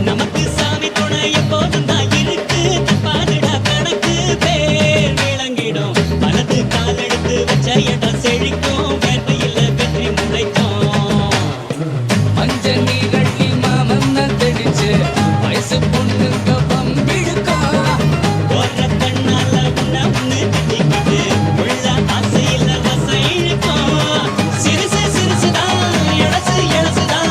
நமக்கு சாமி துணை எப்போதும் தான் இருக்கு. பாதுடா கணக்கு பேர் விளங்கிடும். வலது கால் எடுத்து வச்ச இடம் செழிக்கும். வேர்வையில் வெற்றி முளைக்கும். மஞ்ச நீரள்ளி மாமன் தெளிச்சு வயசு பொண்ணு கபம் விழுக்கும். ஒரு கண்ணால உன்ன ஒண்ணு கட்டிக்கிட்டு உள்ள ஆசையில வசம் இழுக்கும். சிறுசு சிறுசுதான் எழசு எழசுதான்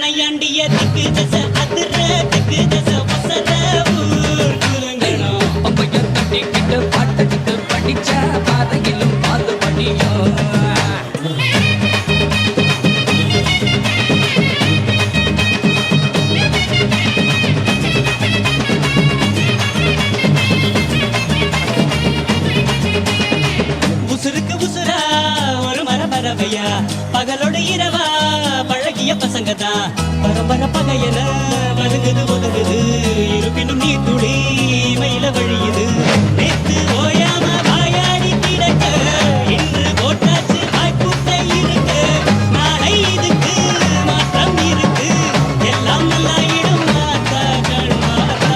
நையாண்டிய திக்கு தச அதிர திக்கு தச வசர ஊர் குலங்கணும். அப்பையும் தட்டிக்கிட்டு பாட்டுக்கிட்டு படிச்ச பாதையிலும் பாது படியும். உசுருக்கு உசுரா ஒரு மரபரவையா பகலோடு இரவா பழகிய பசங்க தான். பரம்பர பகையன வருகுது ஒதுங்குது. இருப்பினும் நீ துளி மயில வழியுது. நேத்து ஓயாம வாயாடி கிடக்க இன்று போட்டாச்சு வாய்ப்புட்டை இருக்கு. நாளை இதுக்கு மாற்றம் இருக்கு. எல்லாம் நல்லாயிடும் மாத்தா கண்மாதா.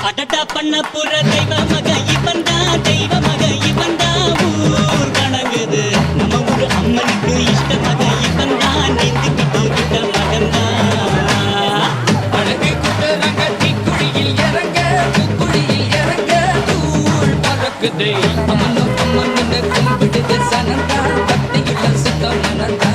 அடட்டா பண்ண புற தெய்வ மக இவன் தான். தெய்வ மக இவன் தான். ஊர் வணங்குது நம்ம ஊர் அம்மனுக்கு இஷ்ட மக இவன் தான். நீந்திக்கிட்டு விட்ட மகன் தான். அழகு குட்டரங்க தீக்குழியில் இறங்க குக்குழியில் இறங்க தூள் பறக்குது. அம்மனு அம்மனு கும்பிடுது சனந்தா. பக்தியுள்ள சுத்த மனந்தா.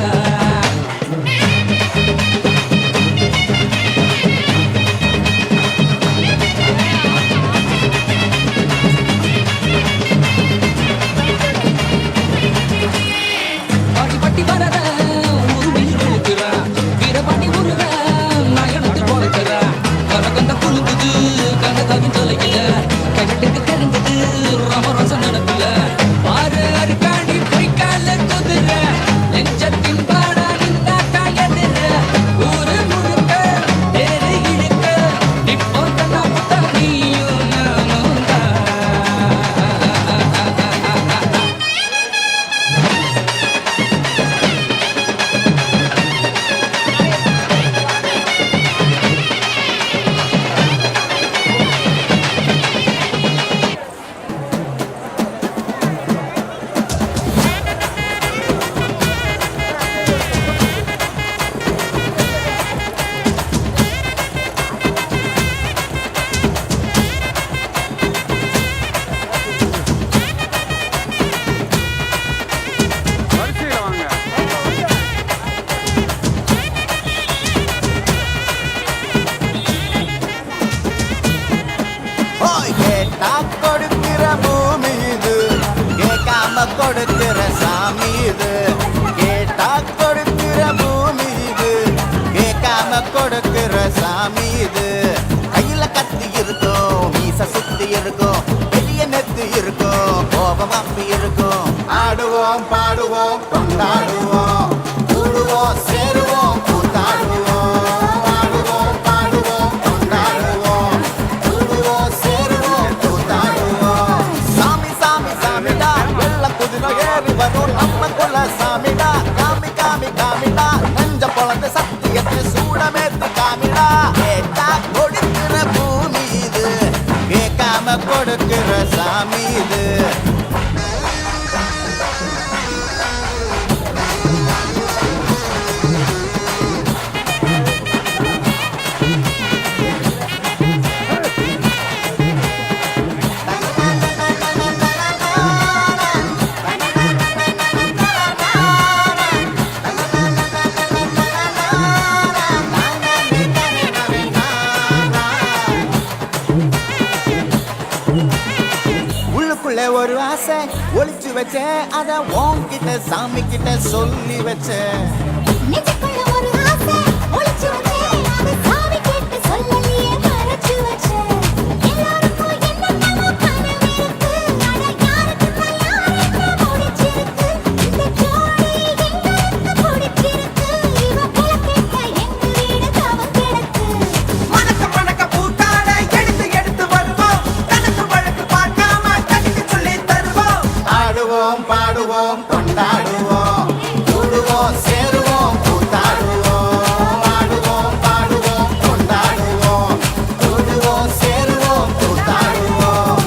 கொடுக்கிற சாமி இது. கேட்டா கொடுக்கிற பூமி இது. கேட்காம கொடுக்கிற சாமி இது. கையில கத்தி இருக்கும். மீச சுத்தி இருக்கும். பெரிய நெத்து இருக்கும். கோபம் அப்பி இருக்கும். ஆடுவோம் பாடுவோம் கொண்டாடுவோம். கூடுவோம் சேருவோம் கூத்தாடுவோம். ஆடுவோம் பாடுவோம் கொண்டாடுவோம். கூடுவோம் சேருவோம் கூத்தாடுவோம். சாமி சாமி சாமிடா குதிரை ஏறி வரும் நம்ம குல சாமிடா. காமி காமி காமிடா நெஞ்ச பொழந்த சத்தியத்தை சூடமேத்து காமிடா. கேட்டா கொடுக்கிற பூமி இது. கேட்காம கொடுக்கிற சாமி இது. ஒளிச்சு வச்சேன் அத உன்கிட்ட சாமி கிட்ட சொல்லி வச்சேன். நெஞ்சுக்குள்ள ஒரு ஆசை ஒளிச்சு வச்சேன், அது சாமி கிட்ட சொல்லலையே மறைச்சு வச்சேன். எல்லாருக்கும் என்னென்னமோ கனவு இருக்கு, ஆனா யாருக்கும் யாருக்கு முடிச்சிருக்கு. இந்த ஜோடி எங்களுக்கு பிடிச்சிருக்கு, இவ போல கேட்க எங்க வீடு தவம் கிடக்கு. மணக்க மணக்க பூத்தாட எடுத்து எடுத்து வருவோம், கணக்கு வழக்கு பார்க்காம கட்டிக்கு சொல்லி தருவோம். ஆடுவோம் பாடுவோம் கொண்டாடுவோம், கூடுவோம் சேருவோம் கூத்தாடுவோம். ஆடுவோம் பாடுவோம் கொண்டாடுவோம், கூடுவோம் சேருவோம் கூத்தாடுவோம்.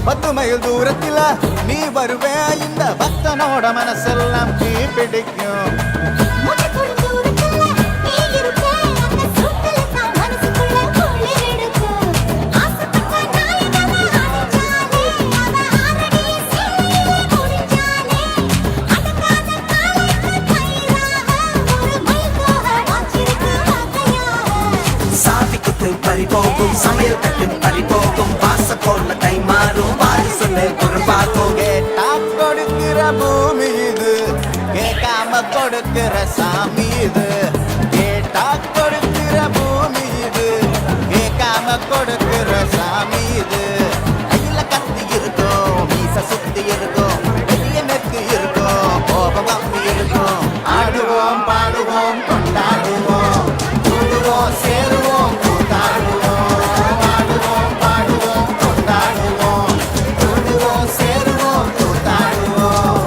பத்து மைல் தூரத்தில நீ வருவே, இந்த பக்தனோட மனசெல்லாம் தீ பிடிக்கும். முட்டுக்குள்ள தூரத்துல நீ இருக்க, அந்த சுட்டுல தான் மனசுக்குள்ள குளிர் எடுக்கு. ஆசைப்பட்ட நாயகனை அணைச்சாலே, அவ ஆரடிய சீலையிலே முடிஞ்சாலே. அடங்காத காலைக்கு கயிறாக, ஒரு மைல்கோக வாஞ்சிருக்கு வாக்கையாக. சாவி குத்து பறி போகும், சமையல் கட்டு பறி போகும், வாச போல கை மாறும், வாரி சொல்லு குறும்பாக்கும். கேட்டா கொடுக்கிற பூமி இது, கேட்காம கொடுக்கிற சாமி இது. கேட்டா கொடுக்கிற பூமி இது, கேட்காம கொடுக்கிற சாமி இது. கையில கத்தி இருக்கும், மீச சுத்தி இருக்கும், பெரிய நெக்கு இருக்கும், கோபம் கம்பி இருக்கும். ஆடுவோம் பாடுவோம் கொண்டாடுவோம், கூடுவோம் சேருவோம் கூத்தாடுவோம். ஆடுவோம் பாடுவோம் கொண்டாடுவோம், கூடுவோம் சேருவோம் கூத்தாடுவோம்.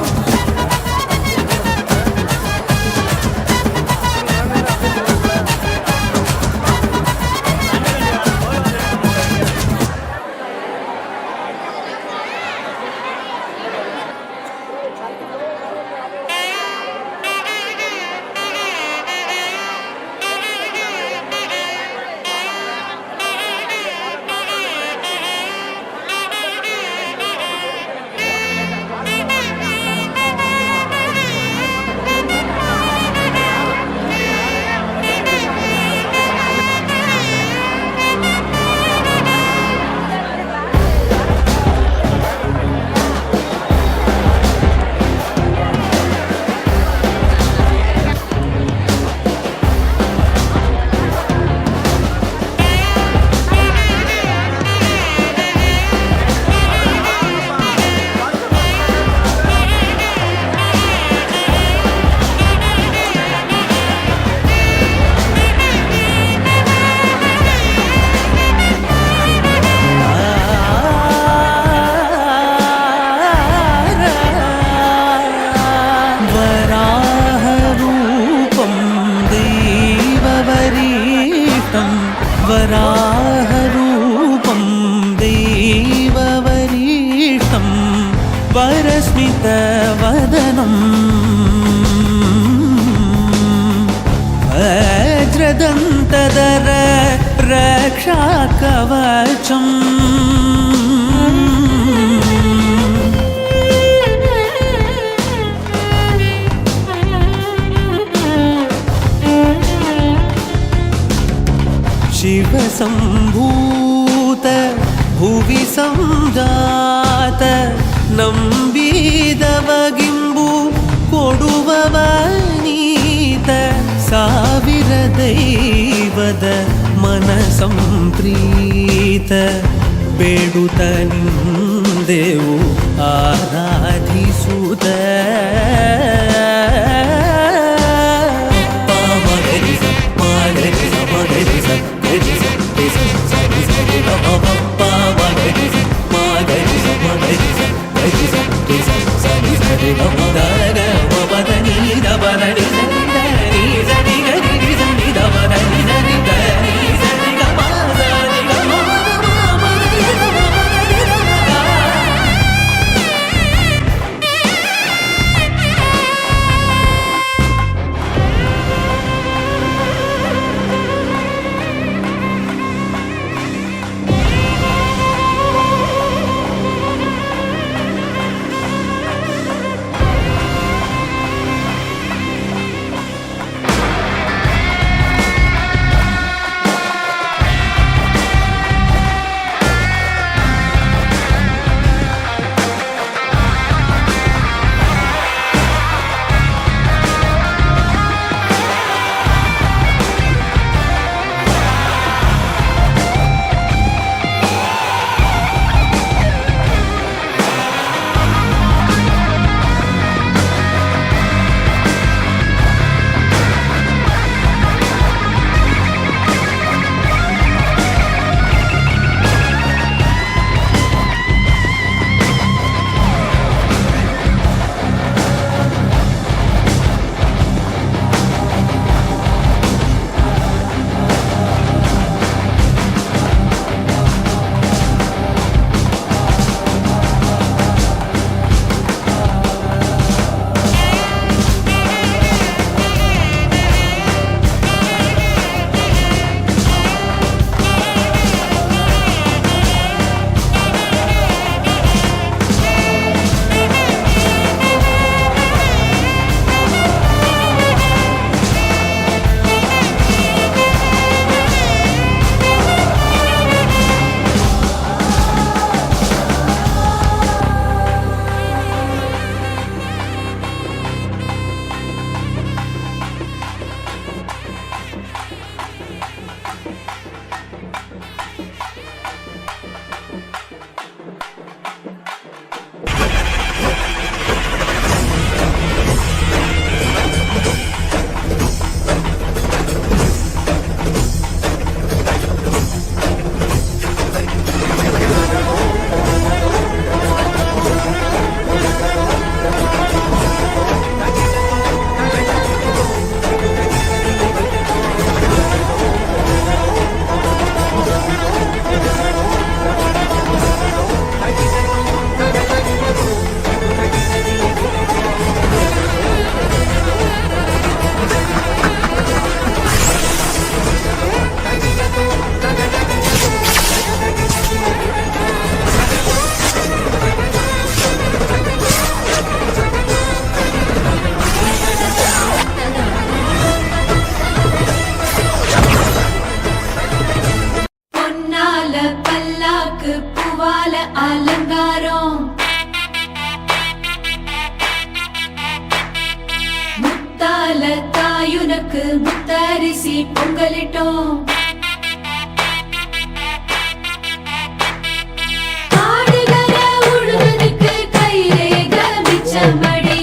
वराहरूपं देववरीष्टं वरस्मितवदनम् वज्रदन्तधर रक्षाकवचम् शिवसम्भूत भुवि सञ्जात नम्बिदवगिम्बु कोडुववनीत ಸಾವಿರ ದೈವದ ಮನಸಂಪ್ರೀತ ಬೇಡುತ್ತ ನಿಂದೆವು ಆರಾಧಿಸುತ್ತ முன்னால தாயுனக்கு முத்தரிசி பொங்கலிட்டோம் ஆடுகர உழுதுக்கு கைரேக மிச்சமடி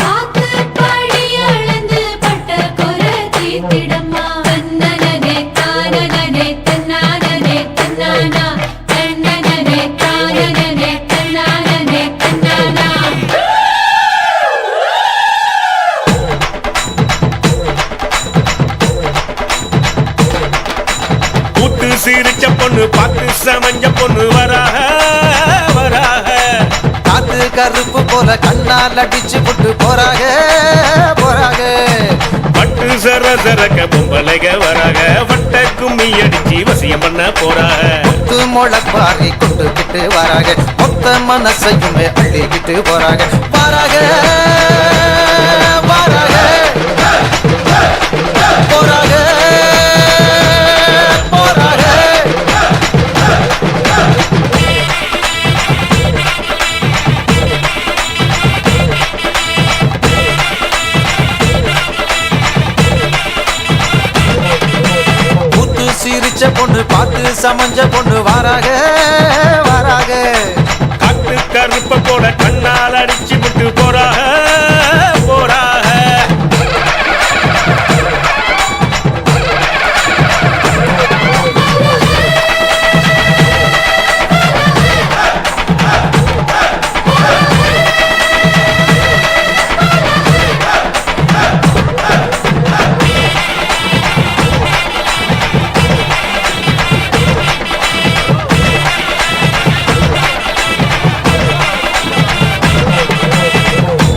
காத்து படி அளந்து பட்ட கொர தீத்திடம்மா தன்னனனே தானனனே தன்னானனே தன்னானா தன்னனனே தானனனே தன்னானனே தன்னானா கூத்து சிரிச்ச பொண்ணு பார்த்து சமஞ்ச பொண்ணு வராக வராக காத்து கருப்பு போல கண்ணால் அடிச்சு புட்டு போறாக போறாக பட்டு சர சரக்க பொம்பளைக வராக வட்ட கும்மி அடிச்சு வசியம் பண்ண போறாக முத்து முளப்பாரி கொண்டுகிட்டு வராக மொத்த மனசையுமே அள்ளிக்கிட்டு போறாக வராக வராக போறாக போறாக கூத்து சிரிச்ச பொண்ணு பார்த்து சமஞ்ச பொண்ணு வராக வராக காத்து கருப்ப போல கண்ணால் அடிச்சு விட்டு போறாக போறாக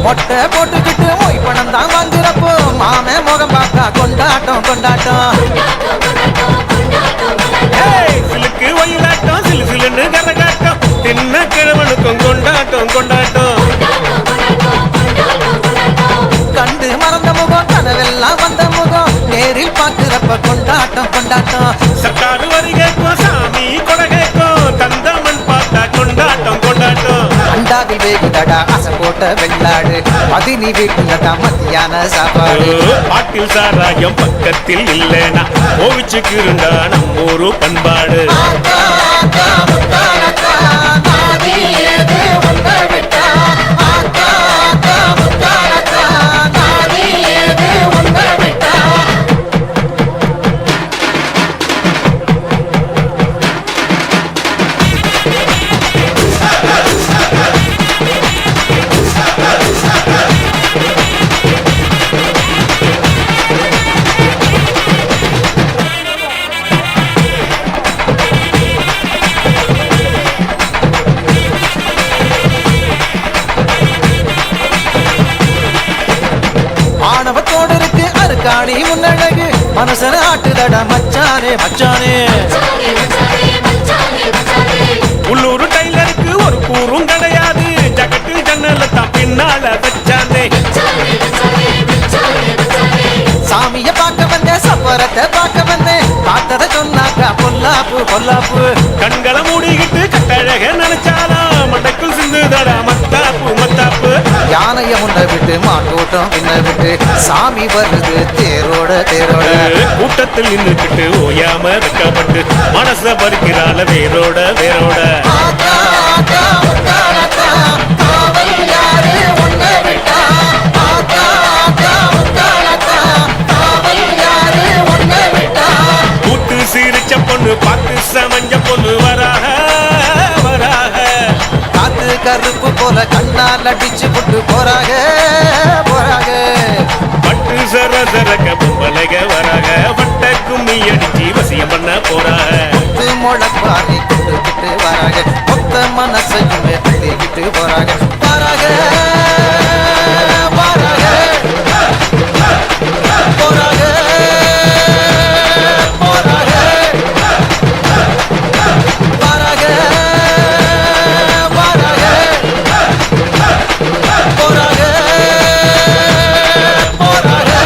மொட்டை போட்டுக்கிட்டு மொய் பணம் தான் வாங்குறப்போ மாமே முகம் பார்த்தா கொண்டாட்டம் கொண்டாட்டம் ஏய், சிலுக்கு ஒயிலாட்டம் சிலு சிலுன்னு கரகாட்டம் தின்ன கிழவனுக்கும் கொண்டாட்டம் கொண்டாட்டம் கண்டு மறந்த முகம் கனவெல்லாம் வந்த முகம் நேரில் பார்க்கிறப்ப கொண்டாட்டம் கொண்டாட்டம் சர்க்காரு வரி கேட்கும் சாமி கொடை கேட்கும் தந்தமன் பார்த்தா கொண்டாட்டம் கொண்டாட்டம் அண்டாவில் வேகுதடா அசை போட்ட வெள்ளாடு பதினி வீட்டுலடா மத்தியான சாப்பாடு பாட்டில் சாராயம் பக்கத்தில் இல்லைனா கோவிச்சுக்கு இருந்தா நம்ம ஊரு பண்பாடு ஆத்தா, ஆத்தா, முத்தானத்தா, நாதி ஏது உன்னை விட்டா. ஆத்தா, ஆத்தா, முத்தானத்தா, நாதி ஏது உன்னை விட்டா. ஆணவத்தோடு இருக்கு அருக்காணி முன்னழகு மனசன ஆட்டுதடா மச்சானே மச்சானே உள்ளூர் டைலருக்கு ஒரு கூறும் கிடையாது ஜகட்டு ஜன்னல தான் பின்னால வச்சானே சாமிய பார்க்க வந்தேன் சப்பரத்தை பார்க்க வந்தேன் பார்த்தத சொன்னாக்கா பொல்லாப்பு பொல்லாப்பு கண்களை மூடிக்கிட்டு கட்டழக நினைச்சாலாம் மண்டைக்குள் சிந்துதடா மத்தாப்பு மத்தாப்பு யானைய முன்ன விட்டு மாட்டோட்டம் பின்ன விட்டு சாமி வருது தேரோட தேரோட கூட்டத்தில் நின்றுக்கிட்டு ஓயாம வெக்கப்பட்டு மனச பறிக்கிறால வேரோட வேரோட ஆத்தா, ஆத்தா, முத்தானத்தா, காவல் யாரு உன்னை விட்டா. ஆத்தா, ஆத்தா, முத்தானத்தா, காவல் யாரு உன்னை விட்டா. கூத்து சிரிச்ச பொண்ணு பார்த்து சமஞ்ச பொண்ணு வராக வராக காத்து கருப்பு போல கண்ணால் அடிச்சு புட்டு போறாக போறாக பட்டு சர சரக்க பொம்பளைக வராக வட்ட கும்மி அடிச்சு வசியம் பண்ண போறாக முத்து முளப்பாரி கொண்டுகிட்டு வராக மொத்த மனசையுமே அள்ளிக்கிட்டு போறாக வராக வராக போறாக போறாக வராக வராக போறாக போறாக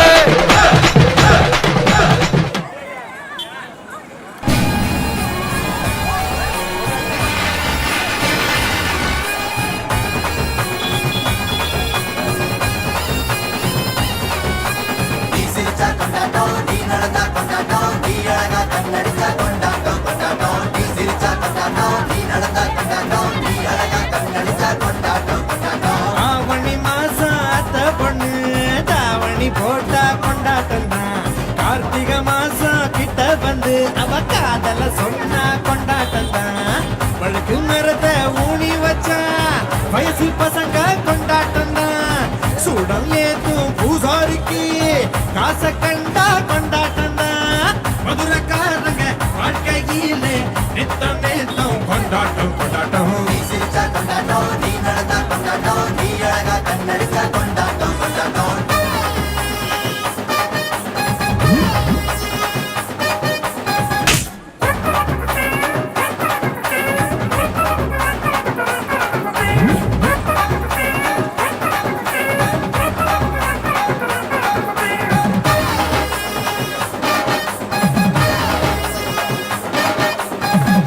வேலை சொன்னா கொண்டாட்டம் தான் வழுக்கு மரத்தை ஊனி வச்சா வயசு பசங்க கொண்டாட்டம் தான் சூடம் ஏத்தும் பூசாரிக்கு காசை கண்டா கொண்டாட்டம் தான் மதுரக்காரங்க வாழ்க்கையிலே நித்தம் நேத்தம் கொண்டாட்டம் கொண்டாட்டம் நீ சிரிச்சா கொண்டாட்டம் நீ நடந்தா கொண்டாட்டம் நீ அழகா கண்ணடிச்சா கொண்டாட்டம் கொண்டாட்டம்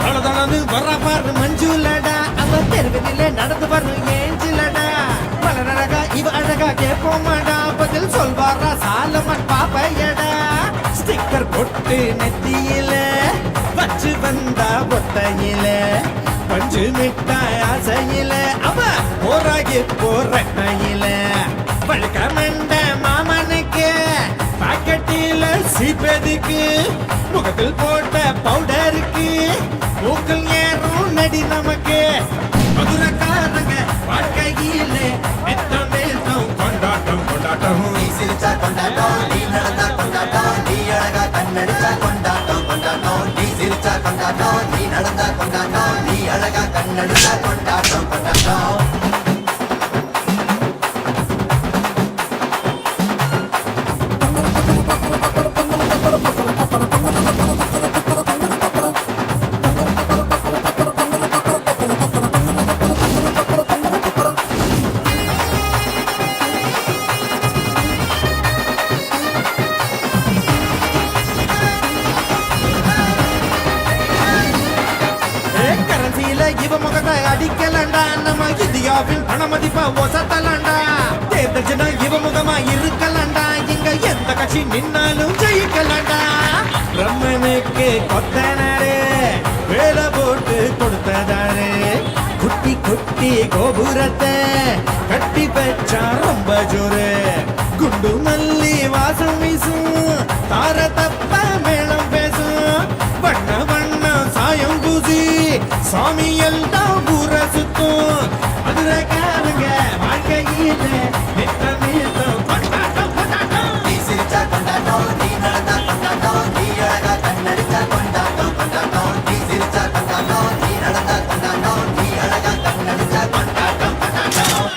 தளதளன்னு வர்ற பாரு மஞ்சுலடா அவ தெருவிலே நடந்து வரும் ஏஞ்சிலடா மலரழகா இவ அழகா கேட்போமாடா பதில் சொல்வாரா சாலமன் பாப்பையடா ஸ்டிக்கர் போட்டு நெத்தியில வச்சு வந்தா பொத்தையில பஞ்சு மிட்டாய் ஆசையில அவ போராகி போறட்டையில பழுக்க மண்ட மாமனுக்கு பாக்கெட்டில சீப்பெதுக்கு முகத்தில் போட்ட பவுடருக்கு மூக்கில் ஏறும் நடி நமக்கு மதுரக்காரங்க வாழ்க்கையிலே நித்தம் நேத்தம் கொண்டாட்டம் கொண்டாட்டம் நீ சிரிச்சா கொண்டாட்டம் நீ நடந்தா கொண்டாட்டம் நீ அழகா கண்ணடிச்சா கொண்டாட்டம் கொண்டாட்டம் நீ சிரிச்சா கொண்டாட்டம் நீ நடந்தா கொண்டாட்டம் நீ அழகா கண்ணடிச்சா கொண்டாட்டம் கொண்டாட்டம் கரன்சியில இவ முகத்தை அடிக்கலண்டா நம்ம இந்தியாவின் பண மதிப்ப ஒசத்தலண்டா தேர்தல் ஜனம் இவ முகமா இருக்கலண்டா இங்க எந்த கட்சி நின்னாலும் ஜெயிக்கலண்டா பிரம்மனுக்கு கொத்தனாரே வேலை போட்டு கொடுத்ததாரே குட்டி குட்டி கோபுரத்தை கட்டி பெற்றா ரொம்ப ஜோரு குண்டு மல்லி வாசம் வீசும் தார தப்ப மேளம் பேசும் வண்ண வண்ண சாயம் பூசி சாமி எல்லாம் ஊர சுத்தும் மதுரக்காரங்க வாழ்க்கையில நித்தம் நித்தம் கொண்டாட்டம் கொண்டாட்டம் நீ சிரிச்சா கொண்டாட்டம் நீ நடந்தா கொண்டாட்டம் நீ அழகா கண்ணடிச்சா கொண்டாட்டம் கொண்டாட்டம் நீ சிரிச்சா கொண்டாட்டம் நீ நடந்தா கொண்டாட்டம் நீ அழகா கண்ணடிச்சா கொண்டாட்டம் கொண்டாட்டம்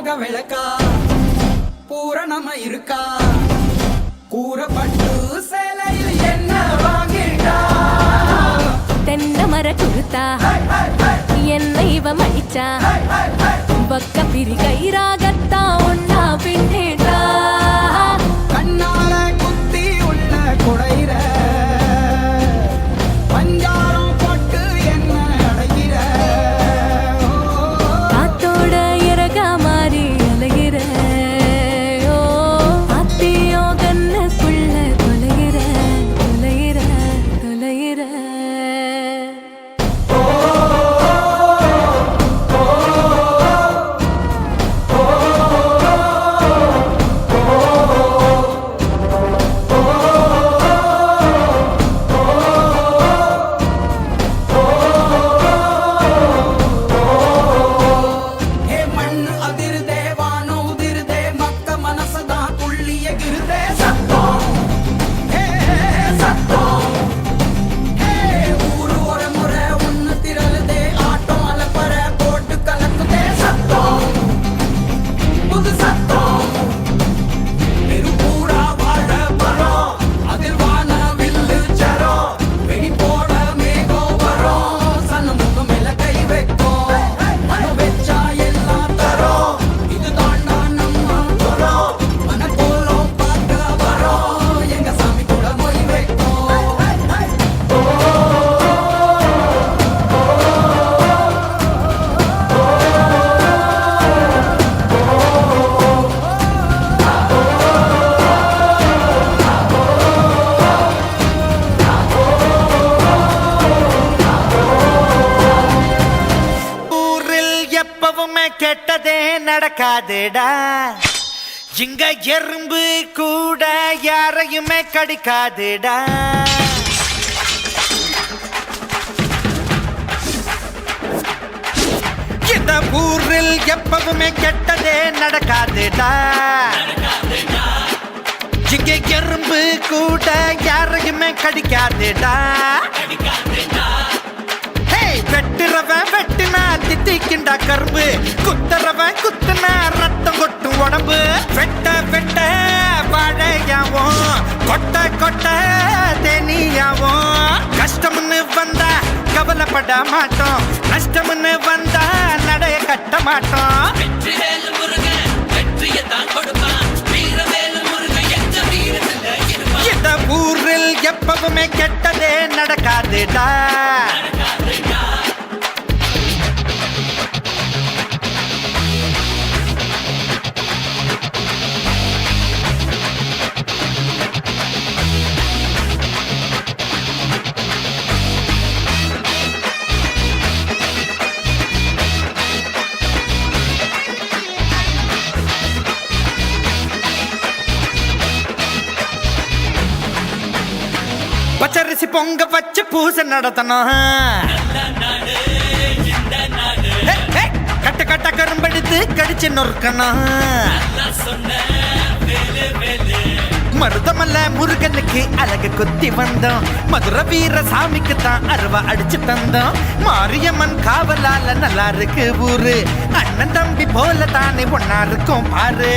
மோக விளக்கா பூரணமா இருக்கா கூறப்பட்டு சேலையில் என்ன வாங்கிட்டா தென்னை மர குருத்தா என்னை இவ மடிச்சா பக்க பிரி கைராகத்தா ஒன்னா பின்னேட்டா கண்ணால குத்தி உள்ள குடையிற பஞ்சாரம் போட்டு என்ன அடைகிற காத்தோட இறகா மாறி அலைகிற அத்தியோ கண்ணுக்குள்ள தொலைகிற தொலைகிற தொலைகிற கெட்டதே நடக்காதேடா இங்க எறும்பு கூட யாரையுமே கடிக்காதேடா இந்த ஊரில் எப்பவுமே கெட்டதே நடக்காதேடா இங்க எறும்பு கூட யாரையுமே கடிக்காதேடா வெட்டுறவன் வெட்டினா திட்டிக்கிண்டா கரும்பு குத்துறவன் குத்துனா ரத்தம் கொட்டும் உடம்பு வெட்ட வெட்ட வாழையாவும் கொட்ட கொட்ட தேனியாவும் கஷ்டம்னு வந்தா கவலைப்பட மாட்டோம் நஷ்டம்னு வந்தா நடைய கட்ட மாட்டோம் இந்த ஊரில் எப்பவுமே கெட்டதே நடக்காதுடா பச்சரிசி பொங்க வச்சு பூசை நடத்தணும் கட்ட கட்ட கரும்பெடுத்து கடிச்சு நொறுக்கணும் மருதமல்ல முருகனுக்கு அழகு குத்தி வந்தோம் மதுரை வீர சாமிக்கு தான் அருவா அடிச்சு தந்தோம் மாரியம்மன் காவலால நல்லா இருக்கு ஊரு அண்ணன் தம்பி போல தானே ஒன்னா இருக்கும் பாரு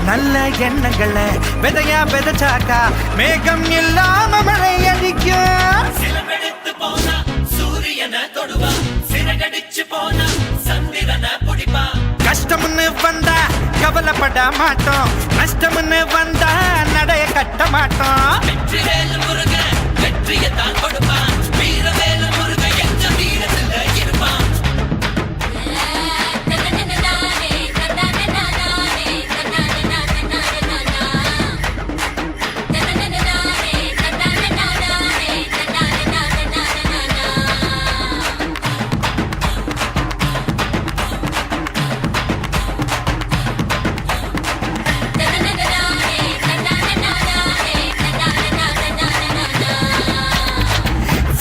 நல்ல எண்ணங்களை விதையா விதைச்சாக்கா மேகம் இல்லாம மழை அடிக்கும் சிலமெடுத்து போனா சூரியனை தொடுவா சிறகடிச்சு போனா சந்திரனை பிடிப்பா கஷ்டம்னு வந்தா கவலைப்பட மாட்டோம் நஷ்டம்னு வந்தா நடைய கட்ட மாட்டோம் வெற்றிவேல் முருகன் வெற்றியத்தான் கொடுப்பான் வீரவேல் முருகன் எந்த வீரத்துல இருப்பான்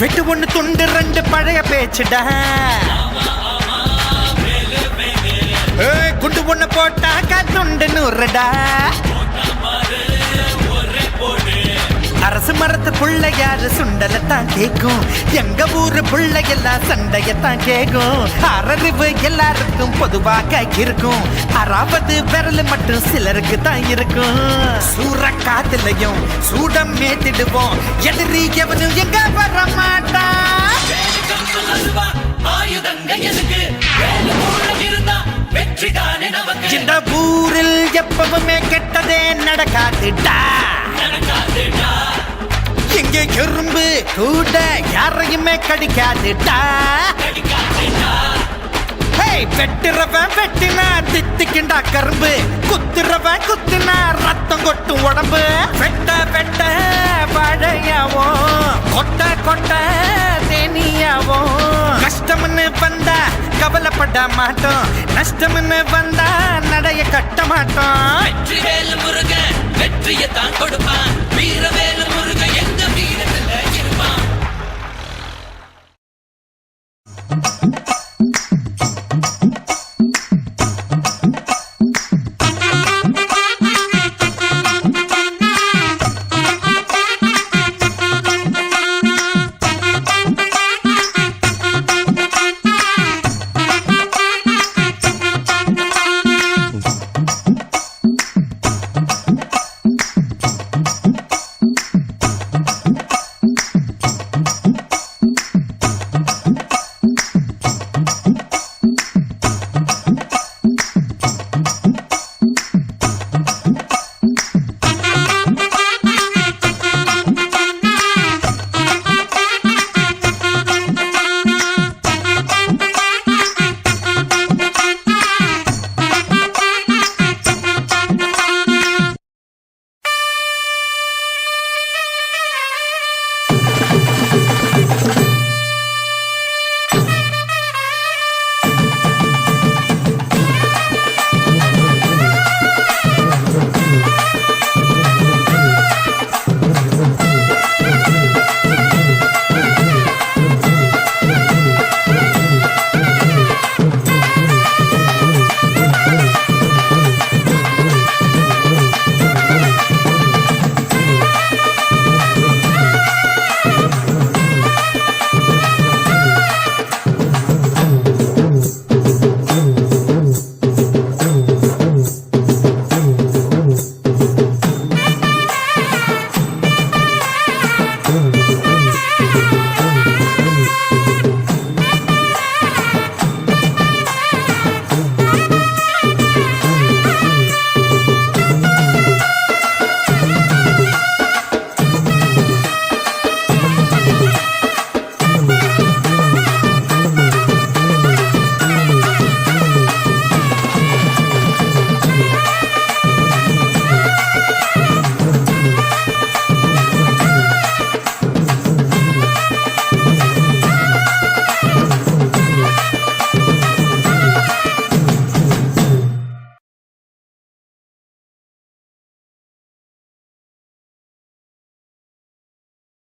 வெட்டு ஒண்ணு துண்டு ரெண்டு பழைய பேச்சுடா குண்டு ஒண்ணு போட்டா கத்துண்டு நூறுடா அரசு மரத்து பிள்ளையாரு சுண்டலத்தான் கேக்கும் எங்க ஊரு பிள்ளையெல்லாம் சண்டையத்தான் கேக்கும் அரறிவு எல்லாருக்கும் பொதுவாக இருக்கும் அறாவது விரல் மட்டும் சிலருக்கு தான் இருக்கும் சூற காத்துலயும் சூடம் மேத்திடுவோம் எதிரி எவனும் எங்க வர மாட்டான் இந்த ஊரில் எப்பவுமே கெட்டதே நடக்காதுடா இங்க எறும்பு கூட யாரையுமே கடிக்காதுடா வெட்டுறவன் வெட்டினா தித்திக்கிண்டா கரும்பு குத்துறவன் குத்தினா ரத்தம் கொட்டும் உடம்பு வெட்ட வெட்ட வாழையாவோ கொட்ட கொட்ட தேனியாவோ கஷ்டம்னு வந்தா கவலைப்பட மாட்டோம் நஷ்டம்னு வந்தா நடைய கட்ட மாட்டோம் வெற்றிவேல் முருகன் வெற்றியை தான் கொடுப்பான்